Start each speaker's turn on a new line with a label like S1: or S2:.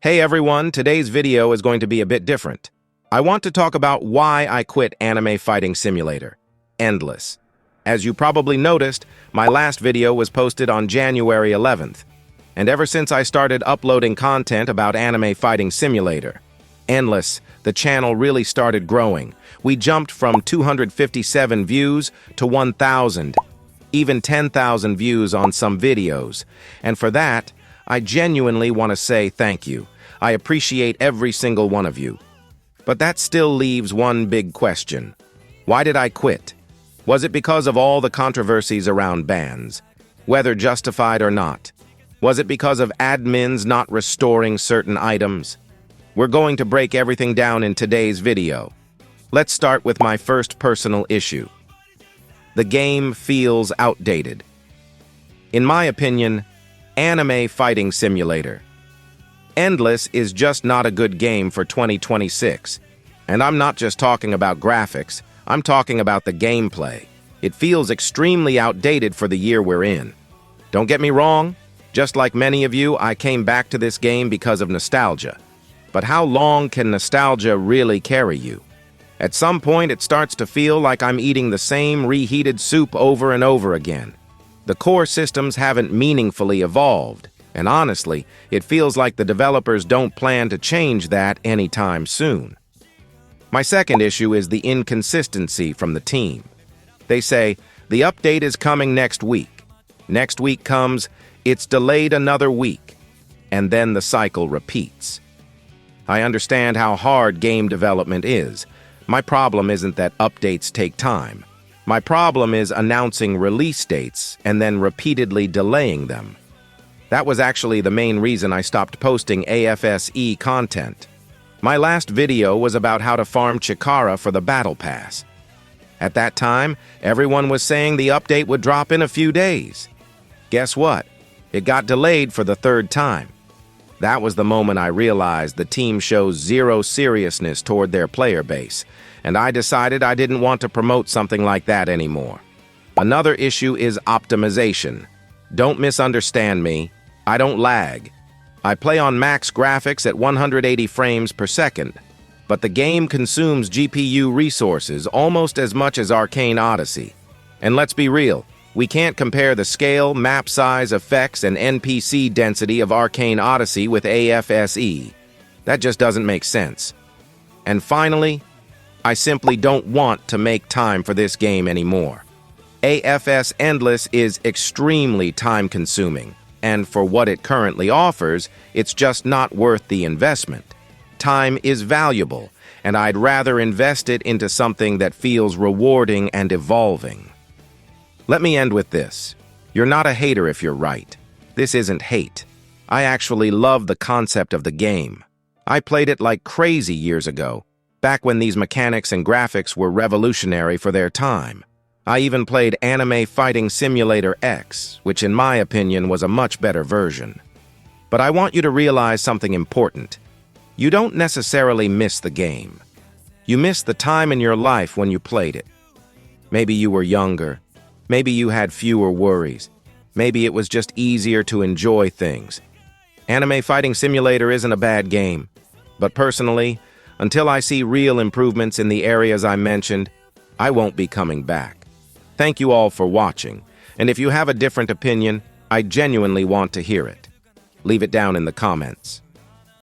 S1: Hey everyone, today's video is going to be a bit different. I want to talk about why I quit Anime Fighting Simulator, Endless. As you probably noticed, my last video was posted on January 11th. And ever since I started uploading content about Anime Fighting Simulator, Endless, the channel really started growing. We jumped from 257 views to 1,000, even 10,000 views on some videos. And for that, I genuinely want to say thank you. I appreciate every single one of you. But that still leaves one big question. Why did I quit? Was it because of all the controversies around bans, whether justified or not? Was it because of admins not restoring certain items? We're going to break everything down in today's video. Let's start with my first personal issue. The game feels outdated. In my opinion, Anime Fighting Simulator, Endless is just not a good game for 2026. And I'm not just talking about graphics, I'm talking about the gameplay. It feels extremely outdated for the year we're in. Don't get me wrong, just like many of you, I came back to this game because of nostalgia. But how long can nostalgia really carry you? At some point, it starts to feel like I'm eating the same reheated soup over and over again. The core systems haven't meaningfully evolved, and honestly, it feels like the developers don't plan to change that anytime soon. My second issue is the inconsistency from the team. They say, the update is coming next week. Next week comes, it's delayed another week, and then the cycle repeats. I understand how hard game development is. My problem isn't that updates take time. My problem is announcing release dates and then repeatedly delaying them. That was actually the main reason I stopped posting AFSE content. My last video was about how to farm Chikara for the Battle Pass. At that time, everyone was saying the update would drop in a few days. Guess what? It got delayed for the third time. That was the moment I realized the team shows zero seriousness toward their player base, and I decided I didn't want to promote something like that anymore. Another issue is optimization. Don't misunderstand me. I don't lag. I play on max graphics at 180 frames per second, but the game consumes GPU resources almost as much as Arcane Odyssey. And let's be real, we can't compare the scale, map size, effects, and NPC density of Arcane Odyssey with AFSE. That just doesn't make sense. And finally, I simply don't want to make time for this game anymore. AFS Endless is extremely time-consuming, and for what it currently offers, it's just not worth the investment. Time is valuable, and I'd rather invest it into something that feels rewarding and evolving. Let me end with this. You're not a hater if you're right. This isn't hate. I actually love the concept of the game. I played it like crazy years ago, back when these mechanics and graphics were revolutionary for their time. I even played Anime Fighting Simulator X, which in my opinion was a much better version. But I want you to realize something important. You don't necessarily miss the game. You miss the time in your life when you played it. Maybe you were younger. Maybe you had fewer worries. Maybe it was just easier to enjoy things. Anime Fighting Simulator isn't a bad game. But personally, until I see real improvements in the areas I mentioned, I won't be coming back. Thank you all for watching, and if you have a different opinion, I genuinely want to hear it. Leave it down in the comments.